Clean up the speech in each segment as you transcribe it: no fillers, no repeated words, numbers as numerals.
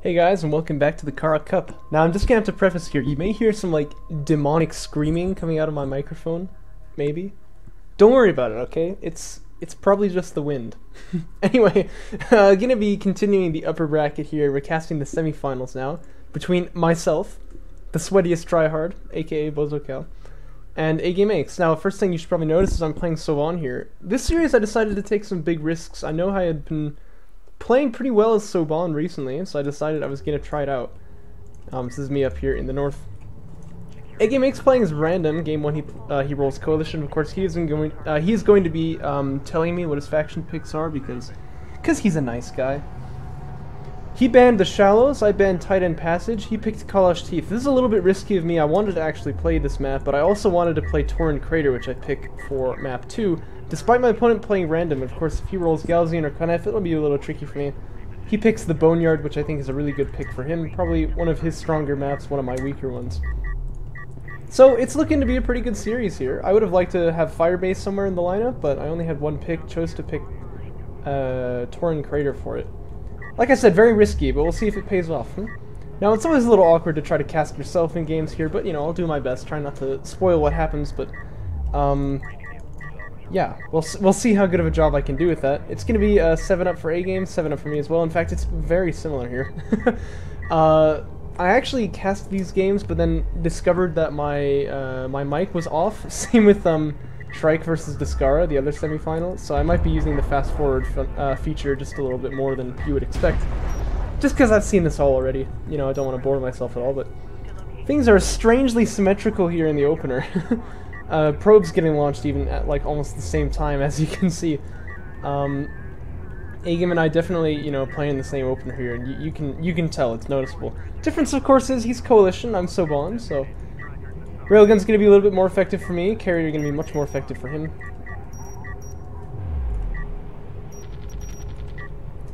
Hey guys, and welcome back to the Kharak Cup. Now I'm just gonna have to preface here, you may hear some like demonic screaming coming out of my microphone, maybe. Don't worry about it, okay? It's probably just the wind. Anyway, gonna be continuing the upper bracket here. We're casting the semifinals now between myself, the sweatiest tryhard, aka Bozocow, and AGameAnx. Now, first thing you should probably notice is I'm playing Sovan here. This series I decided to take some big risks. I know I had been playing pretty well as Soban recently, so I decided I was going to try it out. This is me up here in the north. AGameAnx playing as random. Game 1 he rolls Coalition. Of course, he is going to be telling me what his faction picks are because he's a nice guy. He banned the Shallows, I banned Tight End Passage, he picked Kalash Teeth. This is a little bit risky of me. I wanted to actually play this map, but I also wanted to play Torrent Crater, which I pick for map 2. Despite my opponent playing random, of course, if he rolls Galzian or Kunef, it'll be a little tricky for me. He picks the Boneyard, which I think is a really good pick for him. Probably one of his stronger maps, one of my weaker ones. So it's looking to be a pretty good series here. I would have liked to have Firebase somewhere in the lineup, but I only had one pick, chose to pick Torrent Crater for it. Like I said, very risky, but we'll see if it pays off. Now, it's always a little awkward to try to cast yourself in games here, but, you know, I'll do my best, try not to spoil what happens, but, yeah, we'll see how good of a job I can do with that. It's going to be 7-up for A-game, 7-up for me as well. In fact, it's very similar here. I actually cast these games, but then discovered that my my mic was off. Same with Shrike versus Discara, the other semifinal, so I might be using the fast forward feature just a little bit more than you would expect. Just because I've seen this all already. You know, I don't want to bore myself at all, but things are strangely symmetrical here in the opener. Probes getting launched even at like almost the same time, as you can see. A-game and I definitely, you know, playing the same opener here, and you can tell it's noticeable. Difference, of course, is he's Coalition, I'm Soban, so Railgun's going to be a little bit more effective for me. Carrier going to be much more effective for him.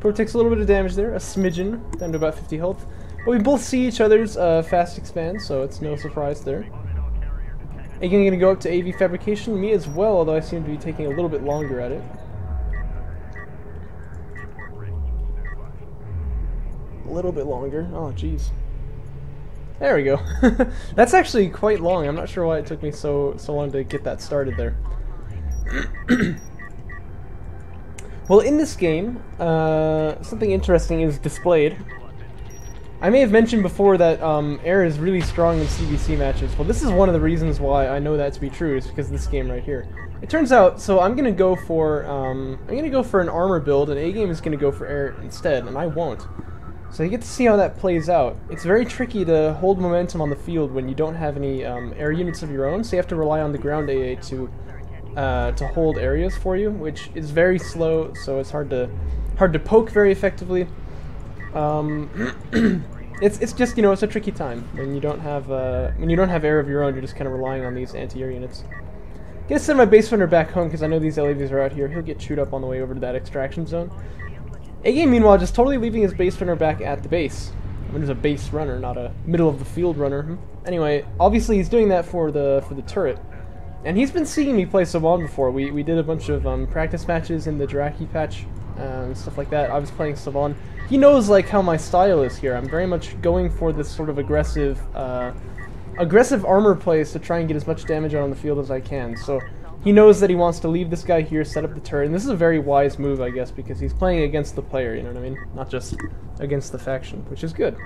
Pro takes a little bit of damage there, a smidgen, down to about 50 health. But we both see each other's fast expand, so it's no surprise there. Again, going to go up to AV Fabrication, me as well, although I seem to be taking a little bit longer at it. A little bit longer, oh jeez. There we go. That's actually quite long. I'm not sure why it took me so long to get that started there. Well, in this game, something interesting is displayed. I may have mentioned before that air is really strong in CBC matches. Well, this is one of the reasons why I know that to be true, is because of this game right here. It turns out, so I'm gonna go for an armor build, and A-game is gonna go for air instead, and I won't. So you get to see how that plays out. It's very tricky to hold momentum on the field when you don't have any air units of your own, so you have to rely on the ground AA to hold areas for you, which is very slow, so it's hard to poke very effectively. It's just, you know, it's a tricky time when you don't have air of your own. You're just kind of relying on these anti-air units. Gonna send my base runner back home because I know these LAVs are out here. He'll get chewed up on the way over to that extraction zone. A-game, meanwhile, just totally leaving his base runner back at the base. I mean, there's a base runner, not a middle-of-the-field runner. Anyway, obviously he's doing that for the turret. And he's been seeing me play Soban before. We did a bunch of practice matches in the Draki patch, stuff like that. I was playing Soban. He knows, like, how my style is here. I'm very much going for this sort of aggressive armor plays to try and get as much damage out on the field as I can. So he knows that he wants to leave this guy here, set up the turret, and this is a very wise move, I guess, because he's playing against the player, you know what I mean? Not just against the faction, which is good.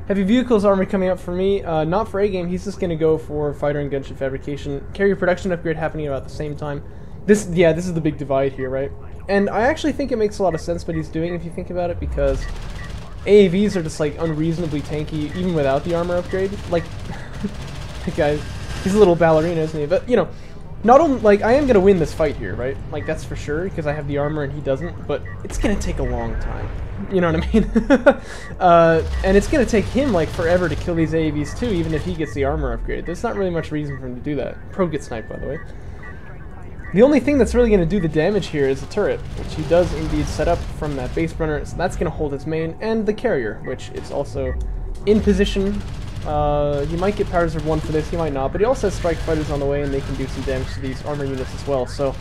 Heavy Vehicles armor coming up for me, not for A-game, he's just going to go for Fighter and Gunship Fabrication. Carrier production upgrade happening about the same time. This is the big divide here, right? And I actually think it makes a lot of sense what he's doing if you think about it, because AAVs are just, like, unreasonably tanky, even without the armor upgrade. Like, that guy, he's a little ballerina, isn't he? But, you know, not only, like, I am going to win this fight here, right? Like, that's for sure, because I have the armor and he doesn't, but it's going to take a long time. You know what I mean? And it's going to take him, like, forever to kill these AAVs, too, even if he gets the armor upgrade. There's not really much reason for him to do that. Pro gets sniped, by the way. The only thing that's really going to do the damage here is the turret, which he does indeed set up from that base runner, so that's going to hold his main, and the carrier, which is also in position. He might get Powers of 1 for this, he might not, but he also has Strike Fighters on the way, and they can do some damage to these armor units as well, so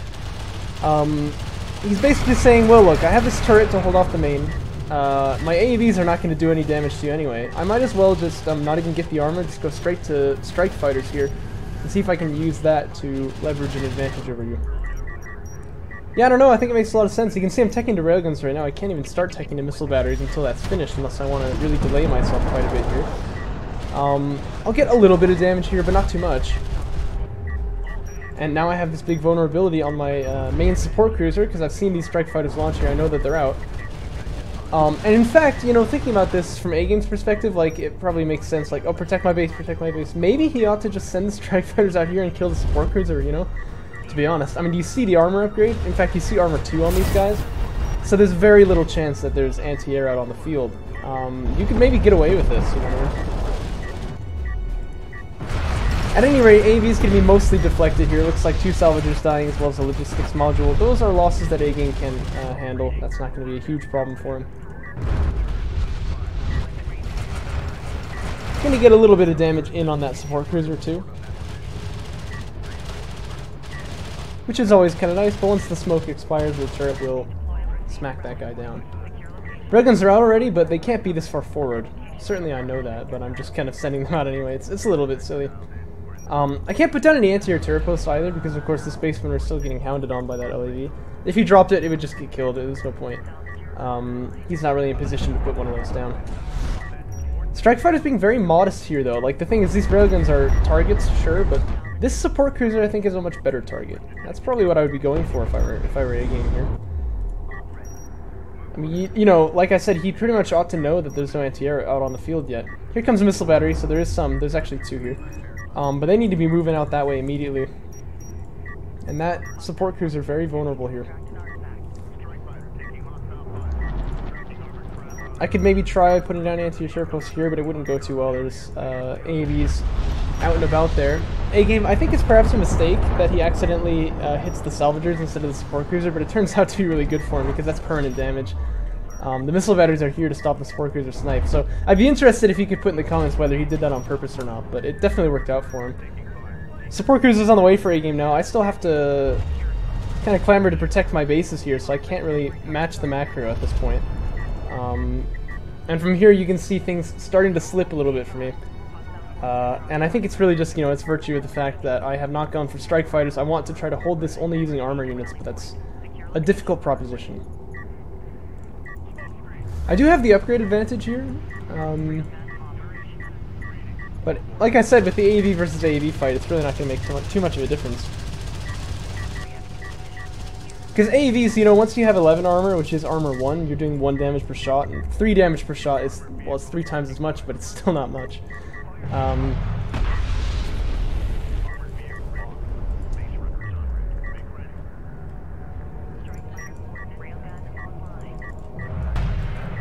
he's basically saying, well, look, I have this turret to hold off the main. my AAVs are not going to do any damage to you anyway. I might as well just not even get the armor, just go straight to strike fighters here, and see if I can use that to leverage an advantage over you. Yeah, I don't know, I think it makes a lot of sense. You can see I'm teching to railguns right now. I can't even start teching to missile batteries until that's finished, unless I want to really delay myself quite a bit here. I'll get a little bit of damage here, but not too much. And now I have this big vulnerability on my main support cruiser, because I've seen these strike fighters launch here. I know that they're out. And in fact, you know, thinking about this from AGame's perspective, like, it probably makes sense, like, oh, protect my base, protect my base. Maybe he ought to just send the strike fighters out here and kill the support cruiser, you know? To be honest. I mean, do you see the armor upgrade? In fact, you see armor 2 on these guys. So there's very little chance that there's anti-air out on the field. You could maybe get away with this, you know? At any rate, AV is going to be mostly deflected here. Looks like 2 salvagers dying as well as a logistics module. Those are losses that AGame can handle. That's not going to be a huge problem for him. Going to get a little bit of damage in on that support cruiser too, which is always kind of nice, but once the smoke expires, the turret will smack that guy down. Railguns are out already, but they can't be this far forward. Certainly I know that, but I'm just kind of sending them out anyway. It's a little bit silly. I can't put down any anti-air turret posts either, because of course the space marine is still getting hounded on by that LAV. If he dropped it, it would just get killed. There's no point. He's not really in position to put one of those down. Strike fighter's being very modest here, though. Like, the thing is, these railguns are targets, sure, but this support cruiser, I think, is a much better target. That's probably what I would be going for if I were A-game here. I mean, you know, like I said, he pretty much ought to know that there's no anti-air out on the field yet. Here comes a missile battery, so there is some. There's actually 2 here. But they need to be moving out that way immediately. And that support cruiser very vulnerable here. I could maybe try putting down anti-air posts here, but it wouldn't go too well. There's AAVs out and about there. A-game, I think it's perhaps a mistake that he accidentally hits the salvagers instead of the support cruiser, but it turns out to be really good for him because that's permanent damage. The missile batteries are here to stop the support cruiser snipe, so I'd be interested if he could put in the comments whether he did that on purpose or not, but it definitely worked out for him. Support cruiser's on the way for A-game now. I still have to kind of clamor to protect my bases here, so I can't really match the macro at this point. And from here you can see things starting to slip a little bit for me. And I think it's really just, you know, it's virtue of the fact that I have not gone for strike fighters. I want to try to hold this only using armor units, but that's a difficult proposition. I do have the upgrade advantage here. But like I said, with the AAV versus AAV fight, it's really not going to make too much of a difference. Because AAVs, you know, once you have 11 armor, which is armor 1, you're doing 1 damage per shot, and 3 damage per shot is, well, it's 3 times as much, but it's still not much.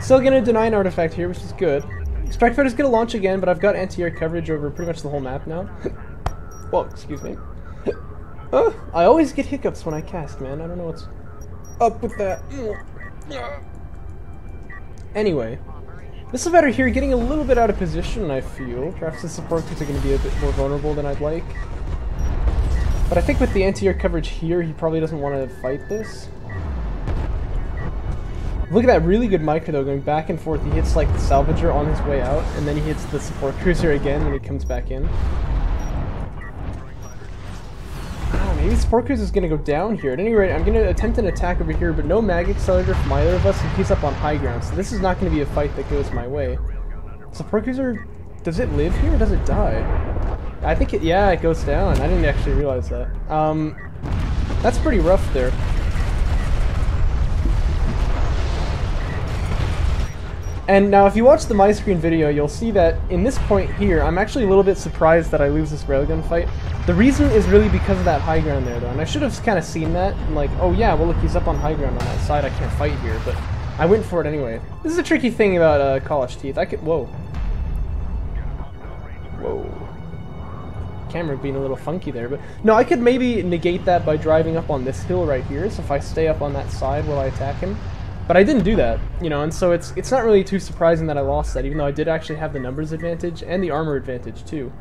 Still gonna deny an artifact here, which is good. Strike fighter's gonna launch again, but I've got anti-air coverage over pretty much the whole map now. Well, excuse me. I always get hiccups when I cast, man. I don't know what's up with that. Anyway, missile battery here getting a little bit out of position, I feel. Perhaps the support crews are going to be a bit more vulnerable than I'd like. But I think with the anti-air coverage here, he probably doesn't want to fight this. Look at that really good micro, though, going back and forth. He hits, like, the salvager on his way out, and then he hits the support cruiser again when he comes back in. Maybe support cruiser is going to go down here. At any rate, I'm going to attempt an attack over here, but no mag accelerator from either of us, and he's up on high ground, so this is not going to be a fight that goes my way. Support cruiser, does it live here or does it die? I think it, yeah, it goes down. I didn't actually realize that. That's pretty rough there. And now if you watch the my screen video, you'll see that in this point here, I'm actually a little bit surprised that I lose this railgun fight. The reason is really because of that high ground there, though, and I should have kind of seen that, and like, oh yeah, well look, he's up on high ground on that side, I can't fight here, but I went for it anyway. This is a tricky thing about college teeth. I could, whoa. Camera being a little funky there, but no, I could maybe negate that by driving up on this hill right here, so if I stay up on that side while I attack him. But I didn't do that, you know, and so it's not really too surprising that I lost that, even though I did actually have the numbers advantage and the armor advantage too.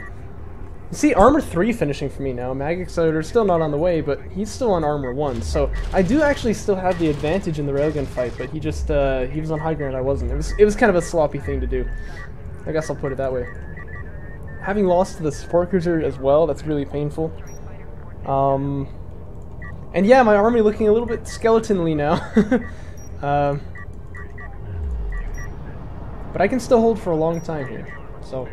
See, armor 3 finishing for me now. Mag Accelerator's still not on the way, but he's still on armor 1. So I do actually still have the advantage in the railgun fight, but he just he was on high ground, I wasn't. It was kind of a sloppy thing to do. I guess I'll put it that way. Having lost to the support cruiser as well, that's really painful. And yeah, my army looking a little bit skeletonly now. But I can still hold for a long time here, so.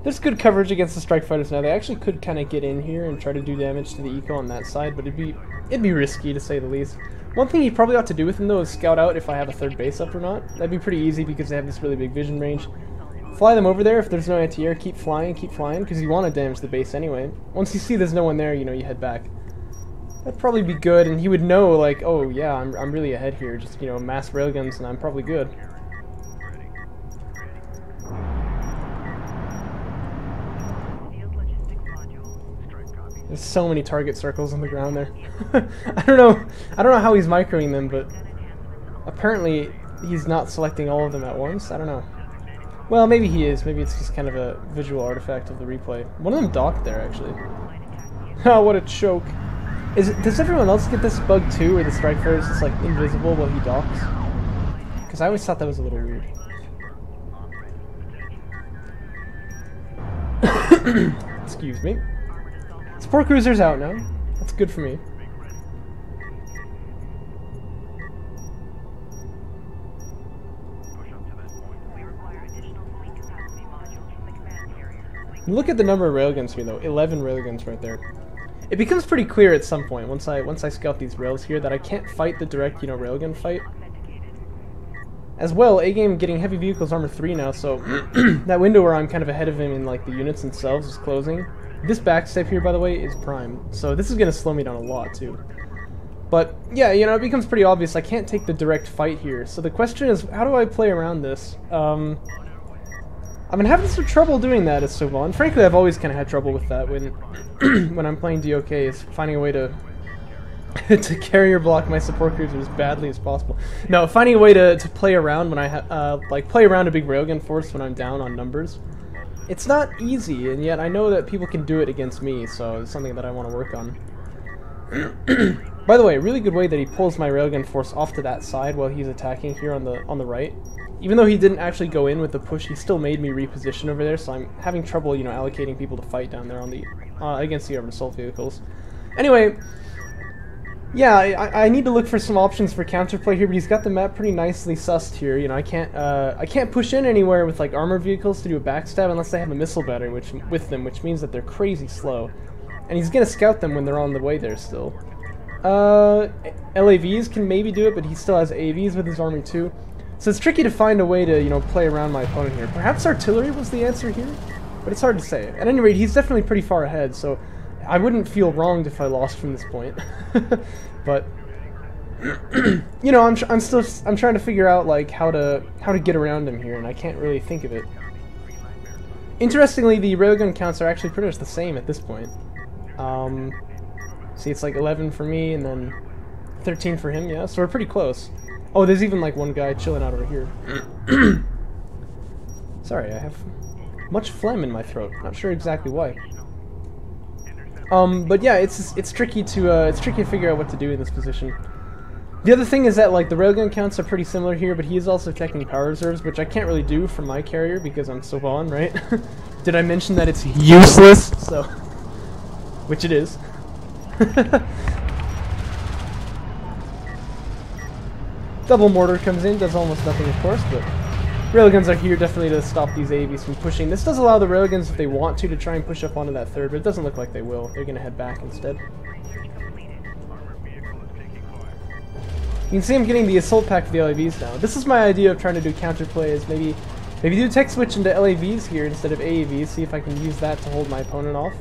There's good coverage against the strike fighters now. They actually could kind of get in here and try to do damage to the eco on that side, but it'd be risky to say the least. One thing you probably ought to do with them though is scout out if I have a third base up or not. That'd be pretty easy because they have this really big vision range. Fly them over there if there's no anti-air. Keep flying, because you want to damage the base anyway. Once you see there's no one there, you know, you head back. That'd probably be good, and he would know, like, oh yeah, I'm really ahead here. Just, you know, mass railguns, and I'm probably good. There's so many target circles on the ground there. I don't know how he's microing them, but apparently he's not selecting all of them at once. I don't know. Well, maybe he is. Maybe it's just kind of a visual artifact of the replay. One of them docked there, actually. Oh, what a choke. Does everyone else get this bug too, where the strike fighter is just like invisible while he docks? Because I always thought that was a little weird. Excuse me. Support cruiser's out now. That's good for me. Look at the number of railguns here, though. 11 railguns right there. It becomes pretty clear at some point once I scout these rails here that I can't fight the direct, you know, railgun fight. As well, A-Game getting heavy vehicles armor 3 now, so that window where I'm kind of ahead of him in like the units themselves is closing. This backstep here, by the way, is prime, so this is gonna slow me down a lot too. But yeah, you know, it becomes pretty obvious I can't take the direct fight here. So the question is, how do I play around this? I've been having some trouble doing that as Soban. Frankly, I've always kind of had trouble with that when when I'm playing DOK, is finding a way to to carrier block my support cruiser as badly as possible. No, finding a way to play around when I like play around a big railgun force when I'm down on numbers. It's not easy, and yet I know that people can do it against me, so it's something that I want to work on. By the way, a really good way that he pulls my railgun force off to that side while he's attacking here on the right. Even though he didn't actually go in with the push, he still made me reposition over there, so I'm having trouble, you know, allocating people to fight down there on the against the armored assault vehicles. Anyway, yeah, I need to look for some options for counterplay here, but he's got the map pretty nicely sussed here. You know, I can't push in anywhere with like armored vehicles to do a backstab unless they have a missile battery with them, which means that they're crazy slow. And he's gonna scout them when they're on the way there still. LAVs can maybe do it, but he still has AVs with his army too. So it's tricky to find a way to, you know, play around my opponent here. Perhaps artillery was the answer here, but it's hard to say. At any rate, he's definitely pretty far ahead, so I wouldn't feel wronged if I lost from this point. But you know, I'm trying to figure out like how to get around him here, and I can't really think of it. Interestingly, the railgun counts are actually pretty much the same at this point. See, it's like 11 for me, and then 13 for him. Yeah, so we're pretty close. Oh, there's even like one guy chilling out over here. Sorry, I have much phlegm in my throat. Not sure exactly why. But yeah, it's tricky to figure out what to do in this position. The other thing is that like the railgun counts are pretty similar here, but he is also taking power reserves, which I can't really do from my carrier because I'm Soban, right? Did I mention that it's useless? So, which it is. Double mortar comes in, does almost nothing, of course, but railguns are here definitely to stop these AVs from pushing. This does allow the railguns, if they want to try and push up onto that third, but it doesn't look like they will. They're going to head back instead. You can see I'm getting the assault pack for the LAVs now. This is my idea of trying to do counterplay, is maybe do tech switch into LAVs here instead of AAVs, see if I can use that to hold my opponent off.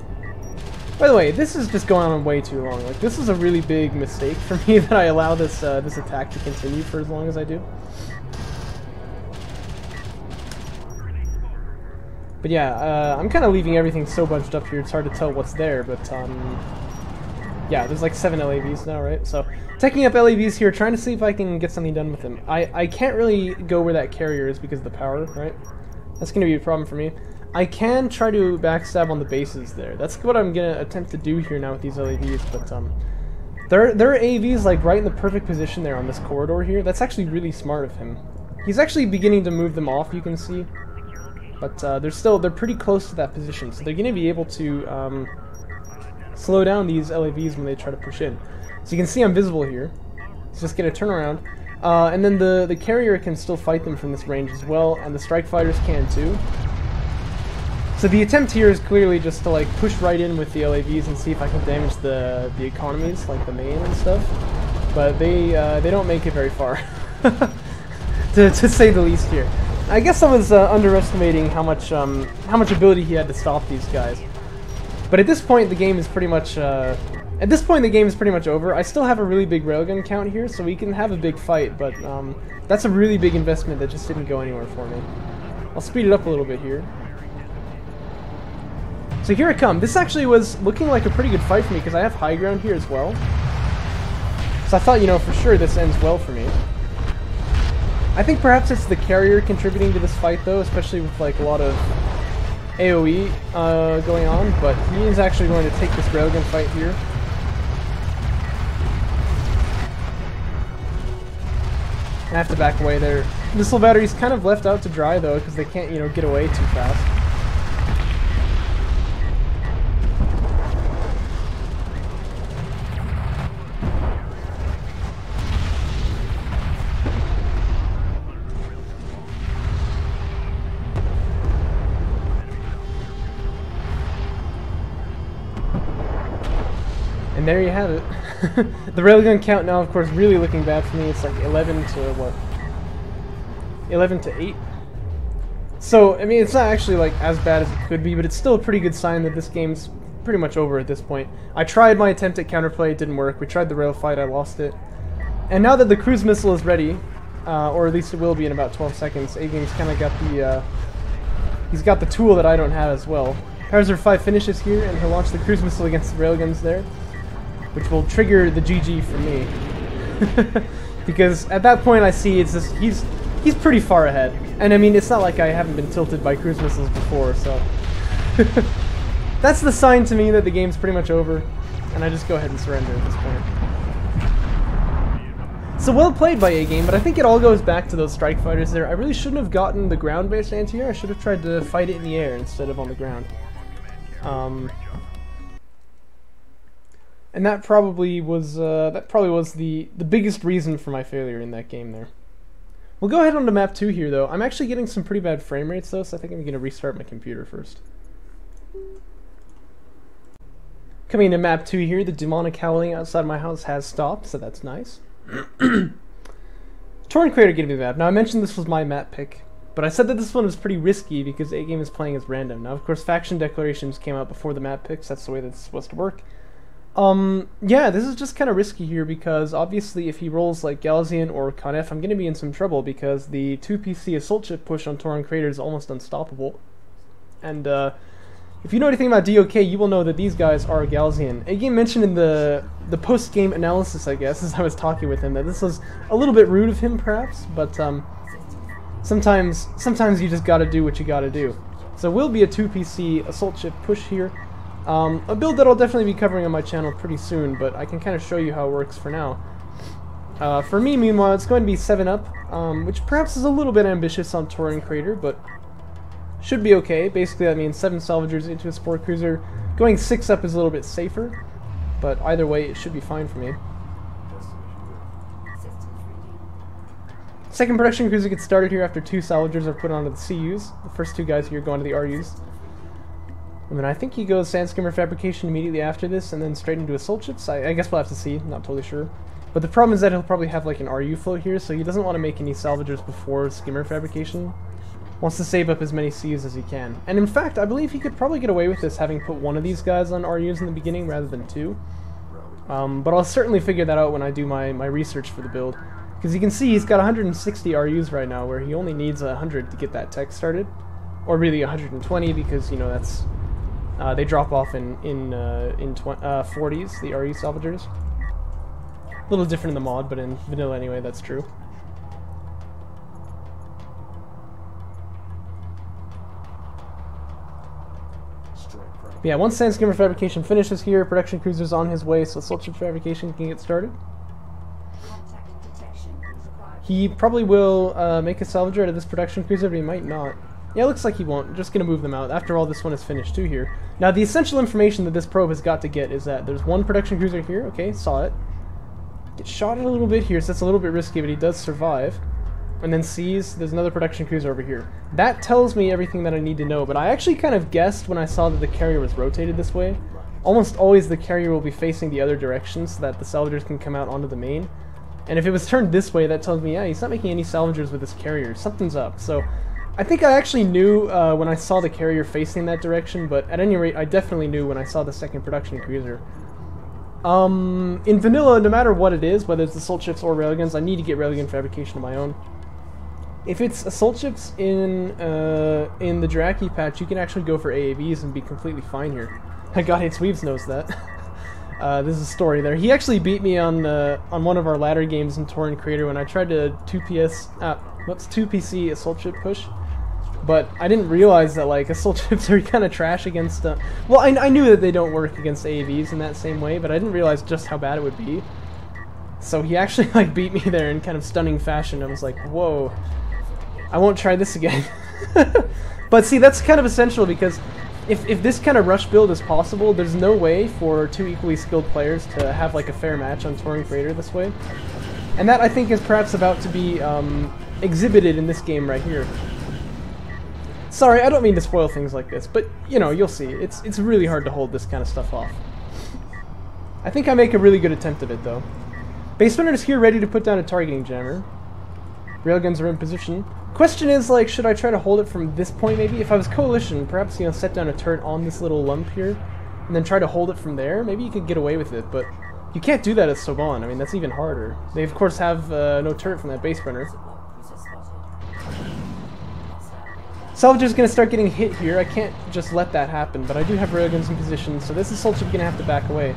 By the way, this is just going on way too long. Like, this is a really big mistake for me that I allow this this attack to continue for as long as I do. But yeah, I'm kind of leaving everything so bunched up here, it's hard to tell what's there, but yeah, there's like 7 LAVs now, right? So, taking up LAVs here, trying to see if I can get something done with them. I can't really go where that carrier is because of the power, right? That's going to be a problem for me. I can try to backstab on the bases there. That's what I'm going to attempt to do here now with these LAVs, but there are AVs like right in the perfect position there on this corridor here. That's actually really smart of him. He's actually beginning to move them off, you can see. But they're pretty close to that position, so they're going to be able to slow down these LAVs when they try to push in. So you can see I'm visible here. He's just going to turn around. And then the carrier can still fight them from this range as well, and the strike fighters can too. So the attempt here is clearly just to like push right in with the LAVs and see if I can damage the economies, like the main and stuff. But they don't make it very far, to say the least here. I guess I was underestimating how much ability he had to stop these guys. But at this point, the game is pretty much over. I still have a really big railgun count here, so we can have a big fight. But that's a really big investment that just didn't go anywhere for me. I'll speed it up a little bit here. So here I come. This actually was looking like a pretty good fight for me because I have high ground here as well. So I thought, you know, for sure this ends well for me. I think perhaps it's the carrier contributing to this fight though, especially with like a lot of AoE going on, but he is actually going to take this railgun fight here. I have to back away there. Missile battery's kind of left out to dry though, because they can't, you know, get away too fast. And there you have it. The railgun count now, of course, really looking bad for me. It's like 11 to what? 11 to 8. So, I mean, it's not actually like as bad as it could be, but it's still a pretty good sign that this game's pretty much over at this point. I tried my attempt at counterplay, it didn't work. We tried the rail fight, I lost it. And now that the cruise missile is ready, or at least it will be in about 12 seconds, AGame's kind of got the, he's got the tool that I don't have as well. Hazard 5 finishes here, and he'll launch the cruise missile against the railguns there, which will trigger the GG for me. Because at that point I see it's just, he's pretty far ahead. And I mean, it's not like I haven't been tilted by cruise missiles before, so... That's the sign to me that the game's pretty much over, and I just go ahead and surrender at this point. So well played by A-Game, but I think it all goes back to those strike fighters there. I really shouldn't have gotten the ground-based anti-air. I should have tried to fight it in the air instead of on the ground. And that probably was the biggest reason for my failure in that game there. We'll go ahead on to map 2 here though. I'm actually getting some pretty bad frame rates though, so I think I'm going to restart my computer first. Coming into map 2 here, the demonic howling outside my house has stopped, so that's nice. Torn Crater gave me the map. Now I mentioned this was my map pick, but I said that this one was pretty risky because A-Game is playing as random. Now of course faction declarations came out before the map picks, that's the way that's supposed to work. Yeah, this is just kind of risky here because obviously if he rolls like Galzian or Conef, I'm going to be in some trouble because the 2PC assault ship push on Torn Crater is almost unstoppable. And if you know anything about DOK, you will know that these guys are Galzian. A-Game mentioned in the post-game analysis, I guess, as I was talking with him, that this was a little bit rude of him perhaps, but sometimes you just gotta do what you gotta do. So will be a 2PC assault ship push here. A build that I'll definitely be covering on my channel pretty soon, but I can kind of show you how it works for now. For me, meanwhile, it's going to be 7-up, which perhaps is a little bit ambitious on Torn Crater, but should be okay. Basically, that means 7 salvagers into a sport cruiser. Going 6-up is a little bit safer, but either way, it should be fine for me. Second production cruiser gets started here after 2 salvagers are put onto the CUs. The first 2 guys here go onto the RUs. And then I think he goes sand skimmer fabrication immediately after this, and then straight into assault ships. I guess we'll have to see, not totally sure. But the problem is that he'll probably have like an RU float here, so he doesn't want to make any salvagers before skimmer fabrication. Wants to save up as many CUs as he can. And in fact, I believe he could probably get away with this having put 1 of these guys on RUs in the beginning rather than 2. But I'll certainly figure that out when I do my research for the build. Because you can see he's got 160 RUs right now, where he only needs 100 to get that tech started. Or really 120, because, you know, that's... they drop off in 40s, the RE salvagers. A little different in the mod, but in vanilla anyway, that's true. Yeah, once Sandscreamer fabrication finishes here, production cruiser's on his way, so assault ship fabrication can get started. He probably will make a salvager out of this production cruiser, but he might not. Yeah, it looks like he won't. I'm just going to move them out. After all, this one is finished too here. Now, the essential information that this probe has got to get is that there's one production cruiser here. Okay, saw it. Gets shot at a little bit here, so that's a little bit risky, but he does survive. And then sees there's another production cruiser over here. That tells me everything that I need to know, but I actually kind of guessed when I saw that the carrier was rotated this way. Almost always the carrier will be facing the other direction so that the salvagers can come out onto the main. And if it was turned this way, that tells me, yeah, he's not making any salvagers with this carrier. Something's up. So I think I actually knew when I saw the carrier facing that direction, but at any rate, I definitely knew when I saw the second production cruiser. In vanilla, no matter what it is, whether it's assault ships or railguns, I need to get railgun fabrication of my own. If it's assault ships in the Jirachi patch, you can actually go for AAVs and be completely fine here. God Hates Weaves knows that. There's a story there. He actually beat me on one of our ladder games in Torrent Crater when I tried to 2PC assault ship push, but I didn't realize that like assault ships are kind of trash against. Well, I knew that they don't work against AAVs in that same way, but I didn't realize just how bad it would be. So he actually like beat me there in kind of stunning fashion. I was like, whoa, I won't try this again. But see, that's kind of essential because if this kind of rush build is possible, there's no way for two equally skilled players to have like a fair match on Touring Freighter this way. And that I think is perhaps about to be exhibited in this game right here. Sorry, I don't mean to spoil things like this, but you know, you'll see. It's really hard to hold this kind of stuff off. I think I make a really good attempt at it though. Base runner is here ready to put down a targeting jammer. Railguns are in position. Question is, like, should I try to hold it from this point maybe? If I was Coalition, perhaps, you know, set down a turret on this little lump here, and then try to hold it from there. Maybe you could get away with it, but you can't do that as Soban. I mean, that's even harder. They, of course, have no turret from that base runner. Salvager's gonna start getting hit here. I can't just let that happen, but I do have railguns in position, so this assault ship gonna have to back away.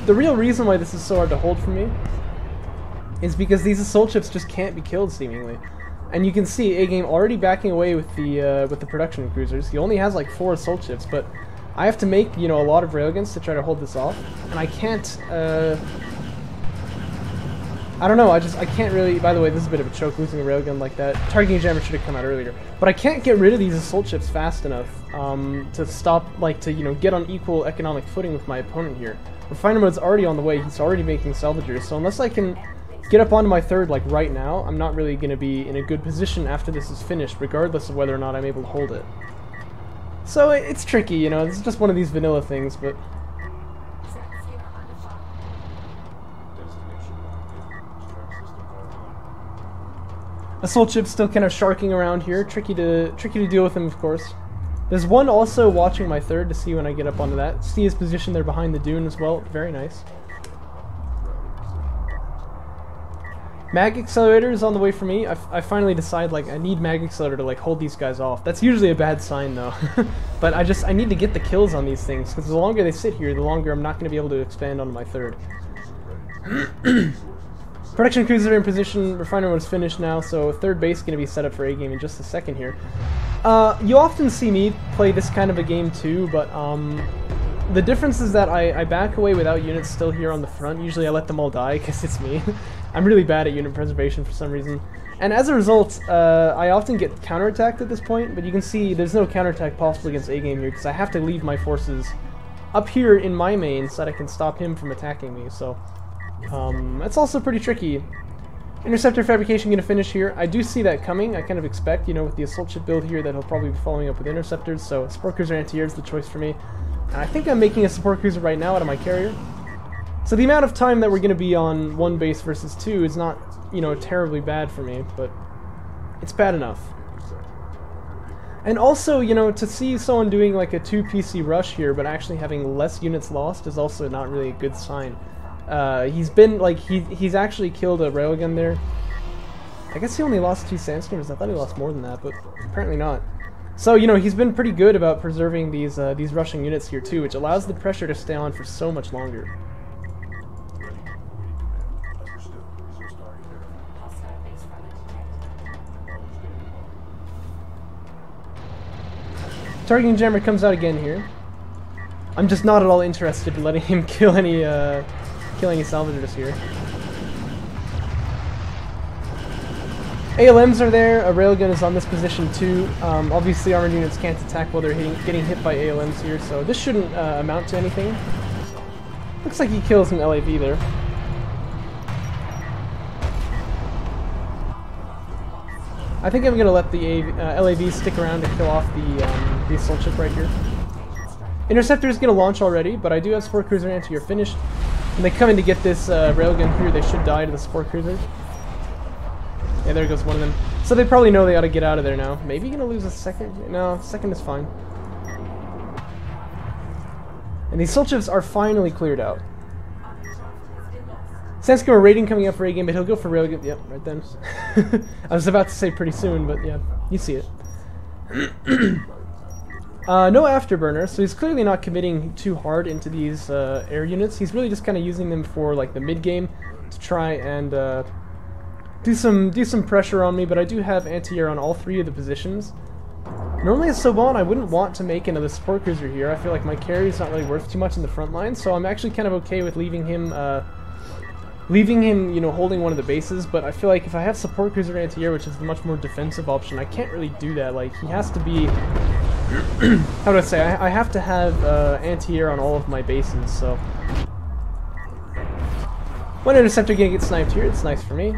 The real reason why this is so hard to hold for me is because these assault ships just can't be killed, seemingly. And you can see A-Game already backing away with the production cruisers. He only has like 4 assault ships, but I have to make, you know, a lot of railguns to try to hold this off. And I can't, I don't know, I can't really, by the way, this is a bit of a choke losing a railgun like that. Targeting jammer should have come out earlier. But I can't get rid of these assault ships fast enough to stop, like, to, you know, get on equal economic footing with my opponent here. Refiner mode's already on the way, he's already making salvagers, so unless I can get up onto my third, like, right now, I'm not really going to be in a good position after this is finished, regardless of whether or not I'm able to hold it. So it's tricky, you know, this is just one of these vanilla things, but... Assault ship's still kind of sharking around here, tricky to deal with him, of course. There's one also watching my third to see when I get up onto that. See his position there behind the dune as well, very nice. Mag Accelerator is on the way for me. I finally decide, like, I need Mag Accelerator to, like, hold these guys off. That's usually a bad sign, though. But I need to get the kills on these things, because the longer they sit here, the longer I'm not going to be able to expand onto my third. Production crews are in position. Refiner was finished now, so third base is going to be set up for A-Game in just a second here. You often see me play this kind of a game, too, but, the difference is that I back away without units still here on the front. Usually I let them all die, because it's me. I'm really bad at unit preservation for some reason. And as a result, I often get counterattacked at this point, but you can see there's no counterattack possible against A-Game here, because I have to leave my forces up here in my main so that I can stop him from attacking me, so... that's also pretty tricky. Interceptor fabrication going to finish here. I do see that coming. I kind of expect, you know, with the assault ship build here, that he'll probably be following up with interceptors, so support cruiser anti-air is the choice for me. And I think I'm making a support cruiser right now out of my carrier. So the amount of time that we're going to be on one base versus two is not, you know, terribly bad for me, but it's bad enough. And also, you know, to see someone doing like a 2 PC rush here, but actually having less units lost is also not really a good sign. He's been, like, he's actually killed a railgun there. I guess he only lost 2 Sandstormers. I thought he lost more than that, but apparently not. So, you know, he's been pretty good about preserving these rushing units here too, which allows the pressure to stay on for so much longer. Targeting jammer comes out again here. I'm just not at all interested in letting him kill any salvagers here. ALMs are there, a railgun is on this position too. Obviously armored units can't attack while they're getting hit by ALMs here, so this shouldn't amount to anything. Looks like he kills an LAV there. I think I'm going to let the LAV stick around to kill off the assault ship right here. Interceptor is going to launch already, but I do have support cruiser anti-air finished. When they come in to get this railgun here, they should die to the support cruiser. Yeah, there goes one of them. So they probably know they ought to get out of there now. Maybe going to lose a second? No, second is fine. And these assault ships are finally cleared out. Sandscammer rating coming up for A-game, but he'll go for railgun. Yep, right then. I was about to say pretty soon, but yeah, you see it. No afterburner, so he's clearly not committing too hard into these air units. He's really just kind of using them for like the mid-game to try and do some pressure on me. But I do have anti-air on all three of the positions. Normally as Soban, I wouldn't want to make another support cruiser here. I feel like my carry is not really worth too much in the front line, so I'm actually kind of okay with leaving him, you know, holding one of the bases. But I feel like if I have support cruiser anti-air, which is the much more defensive option, I can't really do that. Like, he has to be, how do I say, I have to have anti-air on all of my bases, so. One interceptor gonna get sniped here, it's nice for me.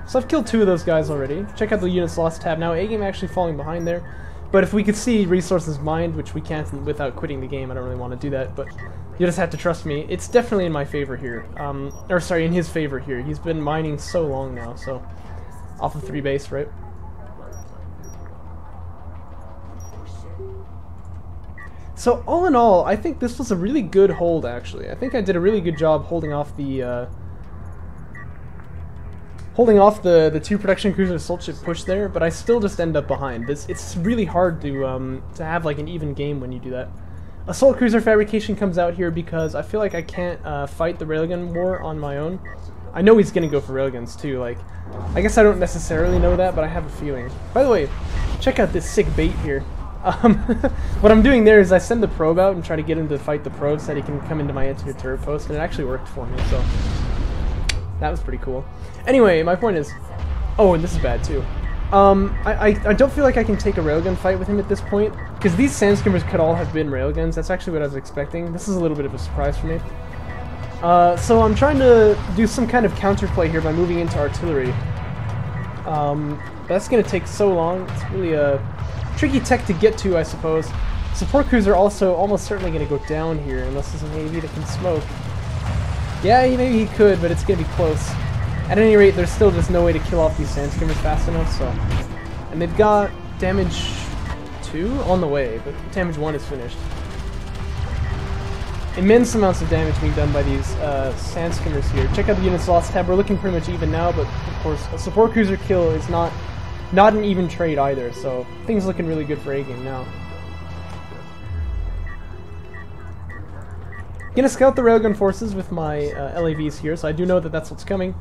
So I've killed two of those guys already. Check out the units lost tab. Now A-game actually falling behind there. But if we could see resources mined, which we can't without quitting the game, I don't really want to do that, but you just have to trust me. It's definitely in my favor here. Or sorry, in his favor here. He's been mining so long now, so. Off of 3 base, right? So all in all, I think this was a really good hold, actually. I think I did a really good job holding off the two production cruiser assault ship push there, but I still just end up behind. It's really hard to have like an even game when you do that. Assault cruiser fabrication comes out here because I feel like I can't fight the railgun war on my own. I know he's gonna go for railguns too. Like, I guess I don't necessarily know that, but I have a feeling. By the way, check out this sick bait here. What I'm doing there is I send the probe out and try to get him to fight the probe so that he can come into my anti-air turret post, and it actually worked for me, so that was pretty cool. Anyway, my point is, oh, and this is bad too. I don't feel like I can take a railgun fight with him at this point, because these sandskimmers could all have been railguns. That's actually what I was expecting. This is a little bit of a surprise for me. So I'm trying to do some kind of counterplay here by moving into artillery. That's going to take so long. It's really a tricky tech to get to, I suppose. Support cruiser also almost certainly going to go down here, unless there's an AV that can smoke. Yeah, maybe he could, but it's going to be close. At any rate, there's still just no way to kill off these sandskimmers fast enough, so. And they've got damage 2 on the way, but damage 1 is finished. Immense amounts of damage being done by these sandskimmers here. Check out the units lost tab. We're looking pretty much even now, but of course, a support cruiser kill is not an even trade either, so things looking really good for A-game now. Gonna scout the railgun forces with my LAVs here, so I do know that that's what's coming.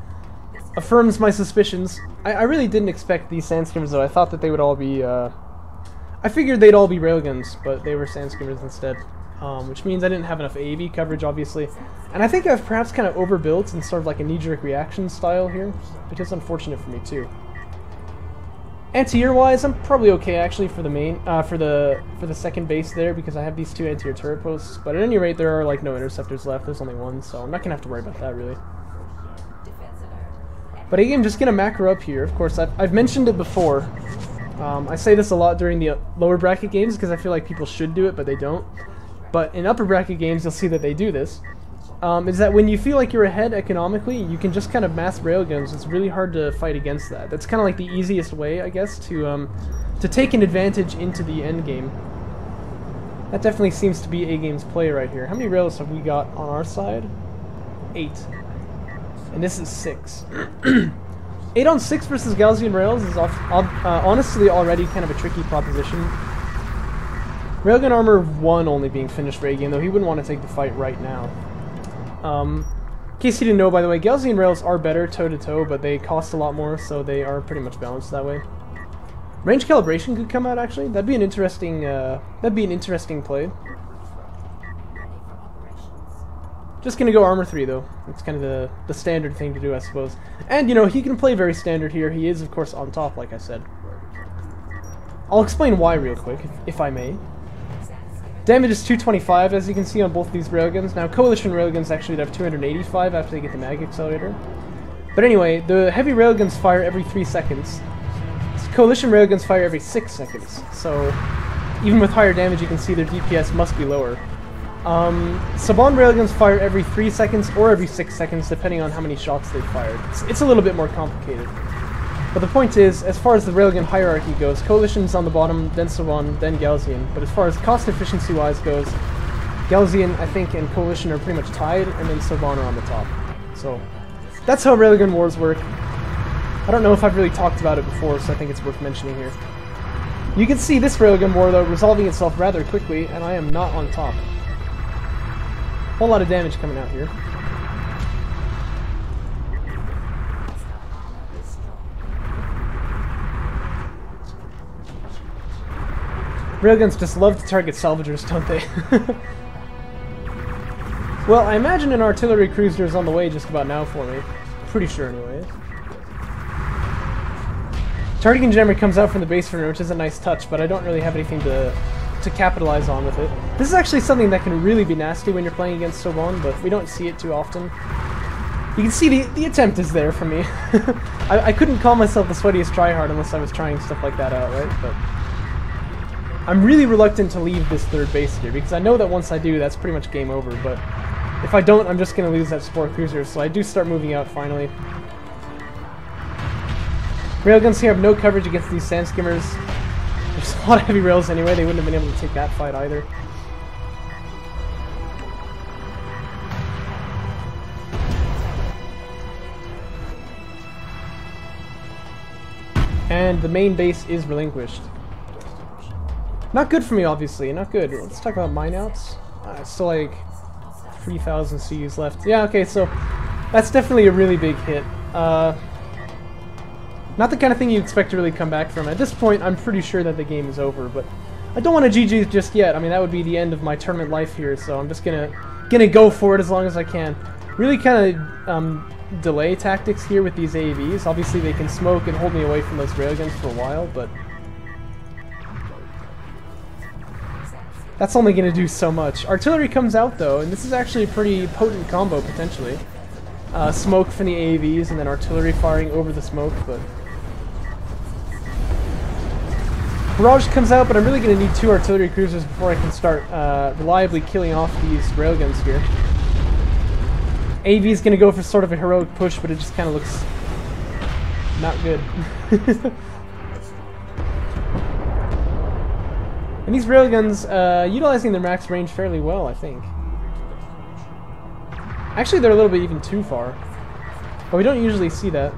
Affirms my suspicions. I really didn't expect these sandskimmers though. I thought that they would all be, I figured they'd all be railguns, but they were sandskimmers instead. Which means I didn't have enough AV coverage, obviously. And I think I've perhaps kind of overbuilt in sort of like a knee-jerk reaction style here, which is unfortunate for me too. Anti-air wise, I'm probably okay actually for the main, for the second base there, because I have these 2 anti-air turret posts. But at any rate, there are like no interceptors left. There's only 1, so I'm not gonna have to worry about that really. But A-game just gonna macro up here. Of course, I've mentioned it before. I say this a lot during the lower bracket games because I feel like people should do it, but they don't. But in upper bracket games, you'll see that they do this. Is that when you feel like you're ahead economically, you can just kind of mass railguns. It's really hard to fight against that. That's kind of like the easiest way, I guess, to take an advantage into the end game. That definitely seems to be A-game's play right here. How many rails have we got on our side? 8. And this is 6. 8 on 6 versus Gaussian rails is honestly already kind of a tricky proposition. Railgun armor 1 only being finished for A-game, though he wouldn't want to take the fight right now. In case you didn't know, by the way, Gaussian rails are better toe-to-toe, but they cost a lot more, so they are pretty much balanced that way. Range calibration could come out, actually. That'd be an interesting play. Just gonna go armor 3 though. It's kind of the standard thing to do, I suppose. And you know, he can play very standard here. He is of course on top, like I said. I'll explain why real quick, if I may. Damage is 225, as you can see on both these railguns. Now, Coalition railguns actually have 285 after they get the mag accelerator. But anyway, the heavy railguns fire every 3 seconds. Coalition railguns fire every 6 seconds. So, even with higher damage, you can see their DPS must be lower. Saban railguns fire every 3 seconds or every 6 seconds, depending on how many shots they've fired. It's a little bit more complicated. But the point is, as far as the railgun hierarchy goes, Coalition's on the bottom, then Saban, then Gaussian. But as far as cost efficiency-wise goes, Gaussian, I think, and Coalition are pretty much tied, and then Saban are on the top. So, that's how railgun wars work. I don't know if I've really talked about it before, so I think it's worth mentioning here. You can see this railgun war, though, resolving itself rather quickly, and I am not on top. Whole lot of damage coming out here. Railguns just love to target salvagers, don't they? Well, I imagine an artillery cruiser is on the way just about now for me. Pretty sure, anyways. Targeting jammer comes out from the base runner, which is a nice touch, but I don't really have anything to capitalize on with it. This is actually something that can really be nasty when you're playing against Soban, but we don't see it too often. You can see the attempt is there for me. I couldn't call myself the sweatiest tryhard unless I was trying stuff like that out, right? But I'm really reluctant to leave this third base here, because I know that once I do, that's pretty much game over, but if I don't, I'm just going to lose that support cruiser, so I do start moving out finally. Railguns here have no coverage against these sand skimmers. There's a lot of heavy rails anyway, they wouldn't have been able to take that fight either. And the main base is relinquished. Not good for me, obviously, not good. Let's talk about mine outs. Still like 3,000 Cs left. Yeah, okay, so that's definitely a really big hit. Not the kind of thing you expect to really come back from. At this point, I'm pretty sure that the game is over, but I don't want to GG just yet. I mean, that would be the end of my tournament life here, so I'm just gonna go for it as long as I can. Really kind of delay tactics here with these AAVs. Obviously, they can smoke and hold me away from those railguns for a while, but that's only going to do so much. Artillery comes out though, and this is actually a pretty potent combo potentially. Smoke from the AAVs and then artillery firing over the smoke, but barrage comes out, but I'm really going to need 2 artillery cruisers before I can start reliably killing off these railguns here. AV is going to go for sort of a heroic push, but it just kind of looks not good. And these railguns, utilizing their max range fairly well, I think. Actually, they're a little bit even too far. But we don't usually see that.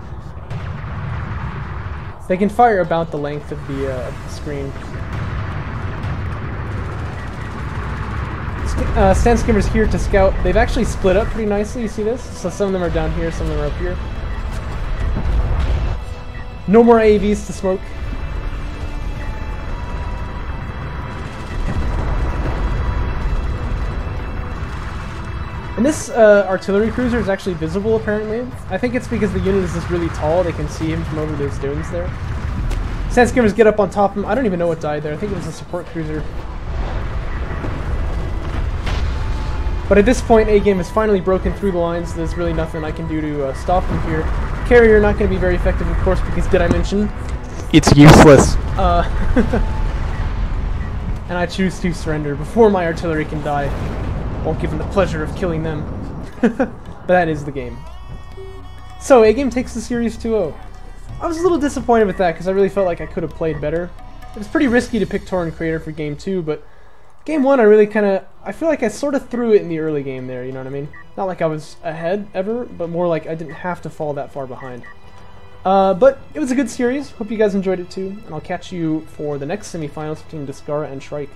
They can fire about the length of the screen. Sand skimmers here to scout. They've actually split up pretty nicely, you see this? So some of them are down here, some of them are up here. No more AAVs to smoke. And this artillery cruiser is actually visible, apparently. I think it's because the unit is just really tall, they can see him from over those dunes there. Sand skimmers get up on top of him. I don't even know what died there. I think it was a support cruiser. But at this point, A-Game has finally broken through the lines. There's really nothing I can do to stop him here. Carrier not going to be very effective, of course, because did I mention? It's useless. And I choose to surrender before my artillery can die. Won't give him the pleasure of killing them. But that is the game. So, A-Game takes the series 2-0. I was a little disappointed with that because I really felt like I could have played better. It was pretty risky to pick Torrent Creator for Game 2, but Game 1 I really I feel like I sort of threw it in the early game there, you know what I mean? Not like I was ahead ever, but more like I didn't have to fall that far behind. But it was a good series. Hope you guys enjoyed it too, and I'll catch you for the next semifinals between Descara and Shrike.